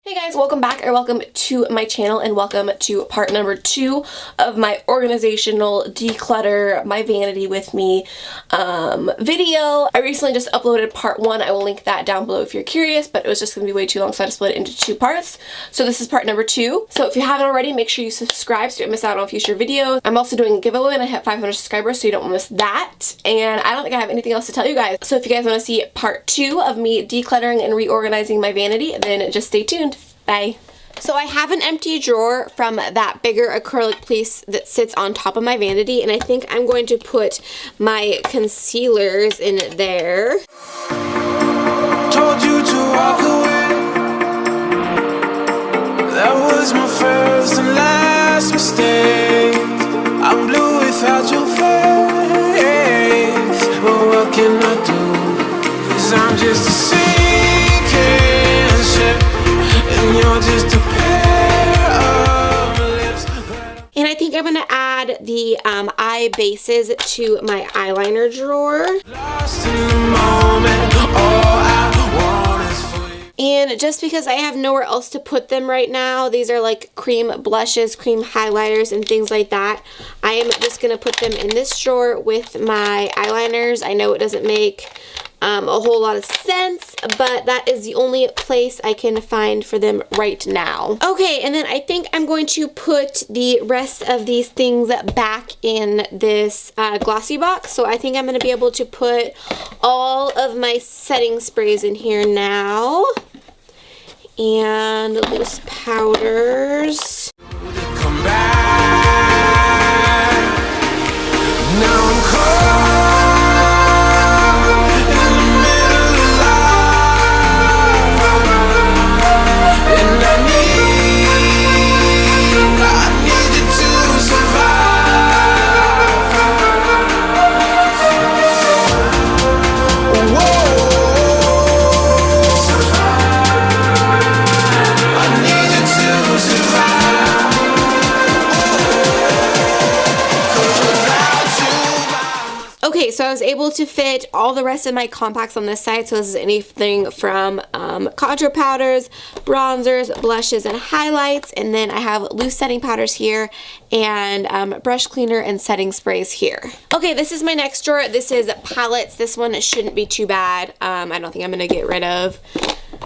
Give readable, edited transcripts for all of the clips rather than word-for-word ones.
Hey guys, welcome back or welcome to my channel and welcome to part number 2 of my organizational declutter my vanity with me video. I recently just uploaded part 1. I will link that down below if you're curious, but it was just going to be way too long, so I just split it into 2 parts. So this is part number 2. So if you haven't already, make sure you subscribe so you don't miss out on future videos. I'm also doing a giveaway and I hit 500 subscribers, so you don't miss that. And I don't think I have anything else to tell you guys. So if you guys want to see part 2 of me decluttering and reorganizing my vanity, then just stay tuned. Bye. So I have an empty drawer from that bigger acrylic piece that sits on top of my vanity, and I think I'm going to put my concealers in there. Told you to walk away. That was my first and last mistake. I'm blue without your face. But what can I do? 'Cause I'm just a sinking ship. And you're just a pair of lips. And I think I'm going to add the eye bases to my eyeliner drawer. Lost in the moment, all I want is for you. And just because I have nowhere else to put them right now, these are like cream blushes, cream highlighters, and things like that, I am just going to put them in this drawer with my eyeliners. I know it doesn't make a whole lot of sense, but that is the only place I can find for them right now. Okay, and then I think I'm going to put the rest of these things back in this glossy box. So I think I'm going to be able to put all of my setting sprays in here now. And loose powders. Come back. Now I'm cold. Okay, so I was able to fit all the rest of my compacts on this side. So this is anything from contour powders, bronzers, blushes, and highlights. And then I have loose setting powders here and brush cleaner and setting sprays here. Okay, this is my next drawer. This is palettes. This one shouldn't be too bad. I don't think I'm going to get rid of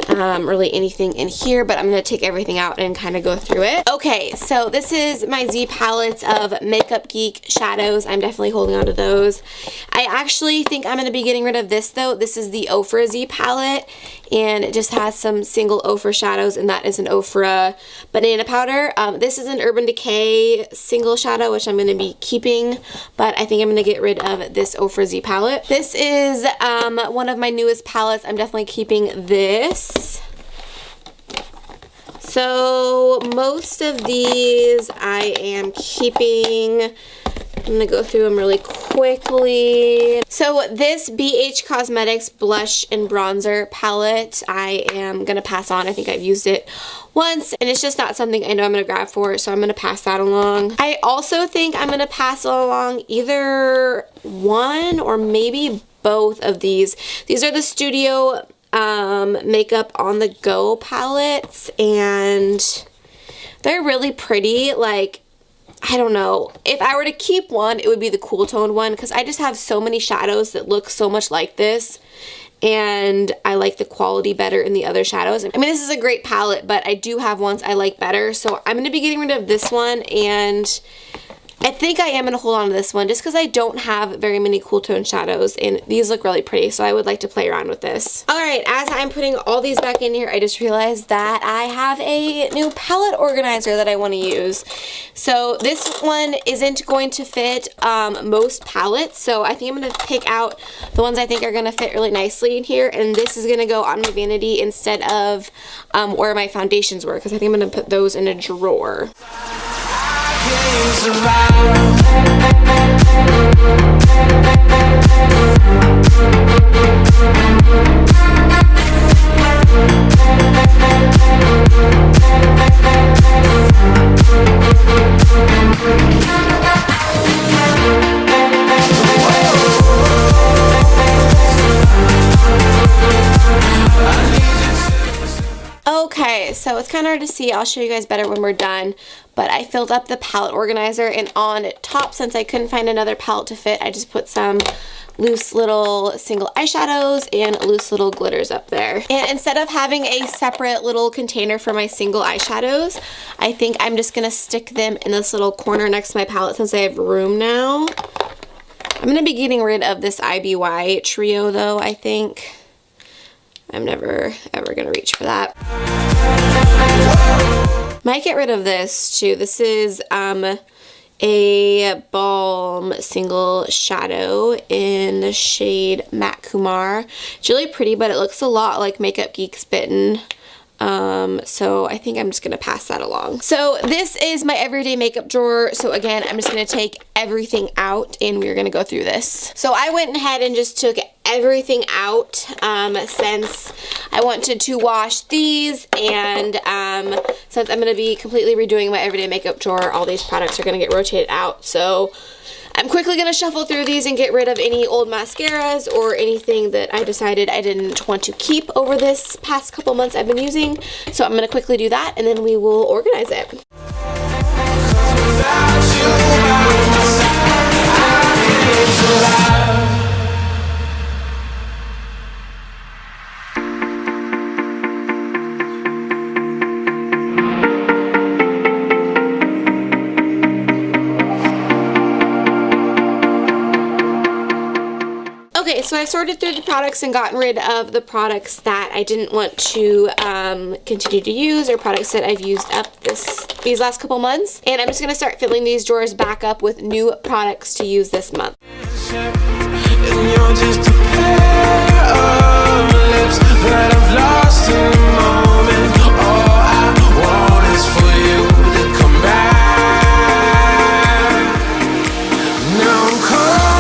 really anything in here, but I'm going to take everything out and kind of go through it. Okay, so this is my Z palettes of Makeup Geek shadows. I'm definitely holding on to those. I actually think I'm going to be getting rid of this though. This is the Ofra Z palette, and it just has some single Ofra shadows, and that is an Ofra banana powder. This is an Urban Decay single shadow, which I'm going to be keeping, but I think I'm going to get rid of this Ofra Z palette. This is one of my newest palettes. I'm definitely keeping this. So most of these I am keeping. I'm going to go through them really quickly. So this BH Cosmetics blush and bronzer palette I am going to pass on. I think I've used it once and it's just not something I know I'm going to grab for, so I'm going to pass that along. I also think I'm going to pass along either one or maybe both of these. These are the Studio Makeup on the Go palettes, and they're really pretty. Like, I don't know, if I were to keep one, it would be the Cool Tone one, because I just have so many shadows that look so much like this, and I like the quality better in the other shadows. I mean, this is a great palette, but I do have ones I like better, so I'm going to be getting rid of this one, and I think I am going to hold on to this one just because I don't have very many cool tone shadows, and these look really pretty, so I would like to play around with this. Alright, as I'm putting all these back in here, I just realized that I have a new palette organizer that I want to use. So this one isn't going to fit most palettes, so I think I'm going to pick out the ones I think are going to fit really nicely in here, and this is going to go on my vanity instead of where my foundations were, because I think I'm going to put those in a drawer. it's kind of hard to see. I'll show you guys better when we're done. But I filled up the palette organizer, and on top, since I couldn't find another palette to fit, I just put some loose little single eyeshadows and loose little glitters up there. And instead of having a separate little container for my single eyeshadows, I think I'm just gonna stick them in this little corner next to my palette since I have room now. I'm gonna be getting rid of this IBY trio though, I think. I'm never ever gonna reach for that. Might get rid of this too. This is a balm single shadow in the shade Matte Kumar. It's really pretty, but it looks a lot like Makeup Geek's Bitten. So I think I'm just gonna pass that along. So this is my everyday makeup drawer. So again, I'm just gonna take everything out and we're gonna go through this. So I went ahead and just took everything out since I wanted to wash these, and since I'm gonna be completely redoing my everyday makeup drawer, all these products are gonna get rotated out. So I'm quickly going to shuffle through these and get rid of any old mascaras or anything that I decided I didn't want to keep over this past couple months I've been using. So I'm going to quickly do that and then we will organize it. Okay, so I sorted through the products and gotten rid of the products that I didn't want to continue to use, or products that I've used up these last couple months. And I'm just going to start filling these drawers back up with new products to use this month. And you're just a pair of lips that I've lost in the moment. All I want is for you to come back. Now I'm caught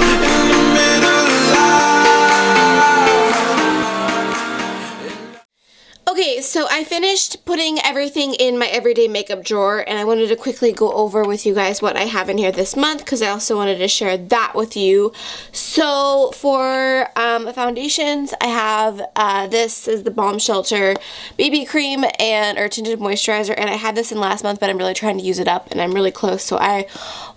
in the middle of life. Okay, so I finished putting everything in my everyday makeup drawer, and I wanted to quickly go over with you guys what I have in here this month because I also wanted to share that with you. So for foundations, I have this is the Balm Shelter BB Cream or Tinted Moisturizer, and I had this in last month, but I'm really trying to use it up, and I'm really close, so I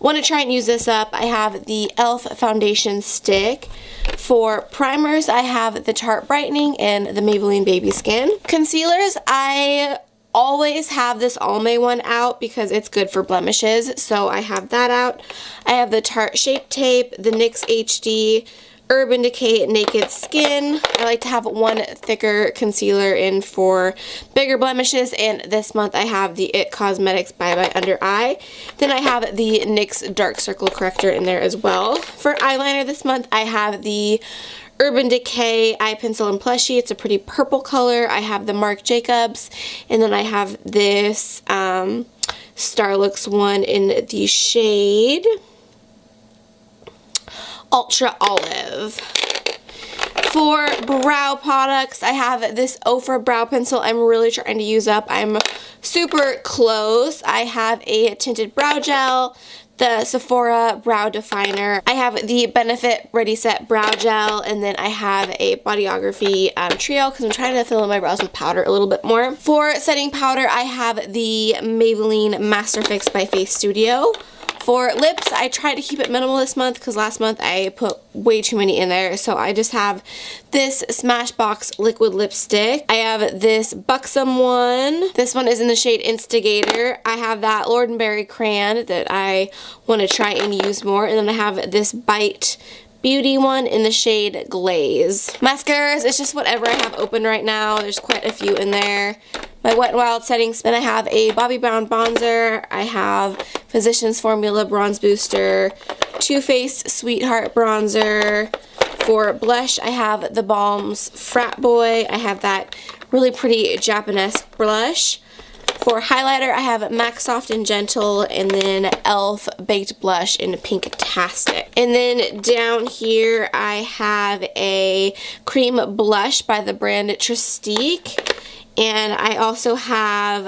want to try and use this up. I have the e.l.f. Foundation Stick. For primers, I have the Tarte Brightening and the Maybelline Baby Skin. Concealers, I always have this Almay one out because it's good for blemishes, so I have that out. I have the Tarte Shape Tape, the NYX HD, Urban Decay Naked Skin. I like to have one thicker concealer in for bigger blemishes, and this month I have the IT Cosmetics Bye Bye Under Eye. Then I have the NYX Dark Circle Corrector in there as well. For eyeliner this month, I have the Urban Decay Eye Pencil and Plushie. It's a pretty purple color. I have the Marc Jacobs, and then I have this Starlux one in the shade Ultra Olive. For brow products, I have this Ofra brow pencil I'm really trying to use up. I'm super close. I have a tinted brow gel, the Sephora brow definer. I have the Benefit Ready Set brow gel, and then I have a Bodyography trio because I'm trying to fill in my brows with powder a little bit more. For setting powder, I have the Maybelline Master Fix by Face Studio. For lips, I tried to keep it minimal this month because last month I put way too many in there. So I just have this Smashbox liquid lipstick. I have this Buxom one. This one is in the shade Instigator. I have that Lord & Berry crayon that I want to try and use more. And then I have this Bite Beauty one in the shade Glaze. Mascaras, it's just whatever I have open right now. There's quite a few in there. My Wet n Wild setting spin, I have a Bobbi Brown bronzer. I have Physicians Formula Bronze Booster, Too Faced Sweetheart bronzer. For blush, I have the Balm's Frat Boy. I have that really pretty Japanese blush. For highlighter, I have MAC Soft and Gentle, and then e.l.f. Baked Blush in Pink-tastic. And then down here, I have a cream blush by the brand Tristique. And I also have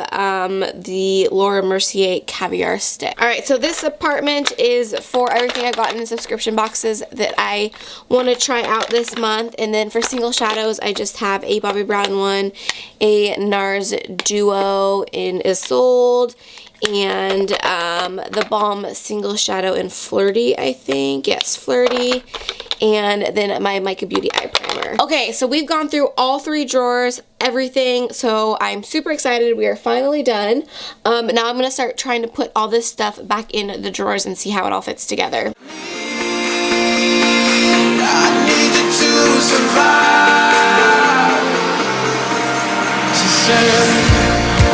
the Laura Mercier caviar stick. Alright, so this apartment is for everything I got in the subscription boxes that I want to try out this month. And then for single shadows, I just have a Bobbi Brown one, a NARS Duo in Isolde, and the Balm Single Shadow in Flirty, I think. Yes, Flirty. And then my Mica Beauty Eye Primer. Okay, so we've gone through all 3 drawers, everything, so I'm super excited. We are finally done. Now I'm going to start trying to put all this stuff back in the drawers and see how it all fits together. I need you to survive. She said,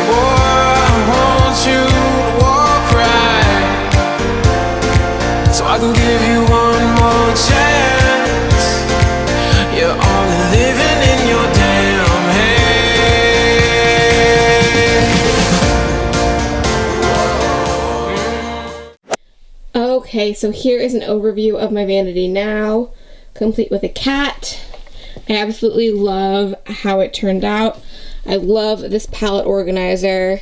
oh, I want you to walk right, so I can give you one more chance. You're only living in your damn head. Okay, so here is an overview of my vanity now, complete with a cat. I absolutely love how it turned out. I love this palette organizer.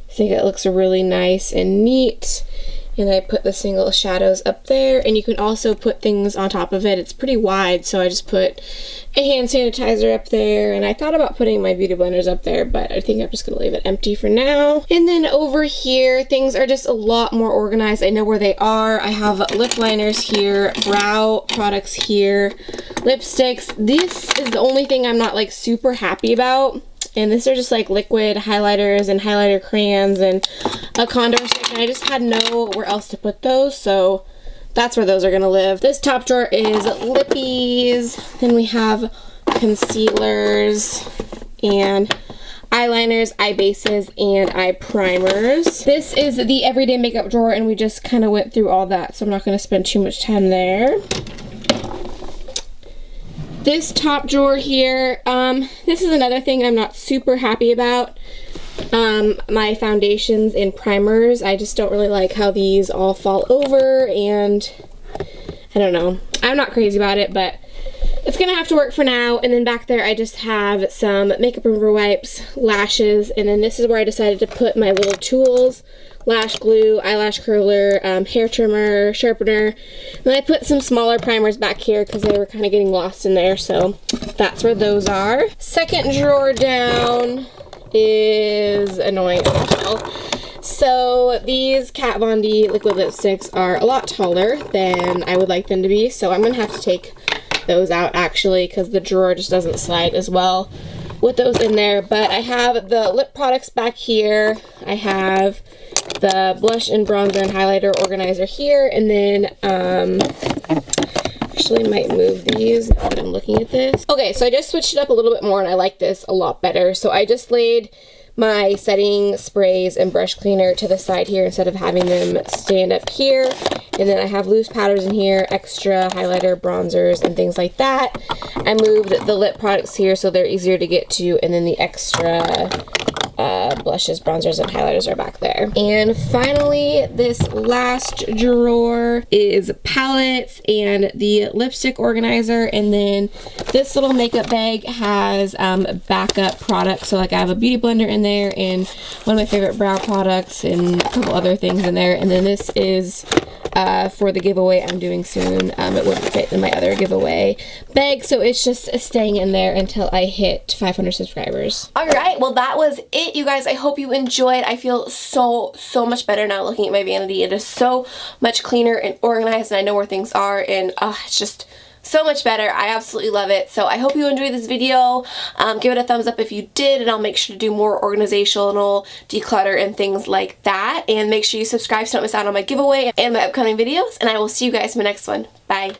I think it looks really nice and neat. And I put the single shadows up there, and you can also put things on top of it. It's pretty wide, so I just put a hand sanitizer up there, and I thought about putting my beauty blenders up there, but I think I'm just gonna leave it empty for now. And then over here, things are just a lot more organized. I know where they are. I have lip liners here, brow products here, lipsticks. This is the only thing I'm not like super happy about. And these are just like liquid highlighters and highlighter crayons and a contour stick, and I just had nowhere else to put those, so that's where those are gonna live. This top drawer is lippies. Then we have concealers and eyeliners, eye bases, and eye primers. This is the everyday makeup drawer, and we just kind of went through all that, so I'm not gonna spend too much time there. This top drawer here, this is another thing I'm not super happy about. My foundations and primers, I just don't really like how these all fall over, and I don't know. I'm not crazy about it, but it's gonna have to work for now. And then back there I just have some makeup remover wipes, lashes, and then this is where I decided to put my little tools: lash glue, eyelash curler, hair trimmer, sharpener. And I put some smaller primers back here because they were kind of getting lost in there, so that's where those are. Second drawer down is annoying as well. So these Kat Von D liquid lipsticks are a lot taller than I would like them to be, so I'm gonna have to take those out actually because the drawer just doesn't slide as well with those in there. But I have the lip products back here. I have the blush and bronzer and highlighter organizer here, and then actually might move these now that I'm looking at this. Okay, so I just switched it up a little bit more, and I like this a lot better. So I just laid my setting sprays and brush cleaner to the side here instead of having them stand up here. And then I have loose powders in here, extra highlighter, bronzers, and things like that. I moved the lip products here so they're easier to get to, and then the extra blushes, bronzers, and highlighters are back there. And finally, this last drawer is palettes and the lipstick organizer, and then this little makeup bag has backup products. So like I have a beauty blender in there and one of my favorite brow products and a couple other things in there. And then this is for the giveaway I'm doing soon. It wouldn't fit in my other giveaway bag, so it's just staying in there until I hit 500 subscribers. Alright, well that was it, you guys. I hope you enjoyed. I feel so much better now looking at my vanity. It is so much cleaner and organized, and I know where things are, and it's just so much better. I absolutely love it. So I hope you enjoyed this video. Give it a thumbs up if you did, and I'll make sure to do more organizational declutter and things like that. And make sure you subscribe so you don't miss out on my giveaway and my upcoming videos, and I will see you guys in my next one. Bye.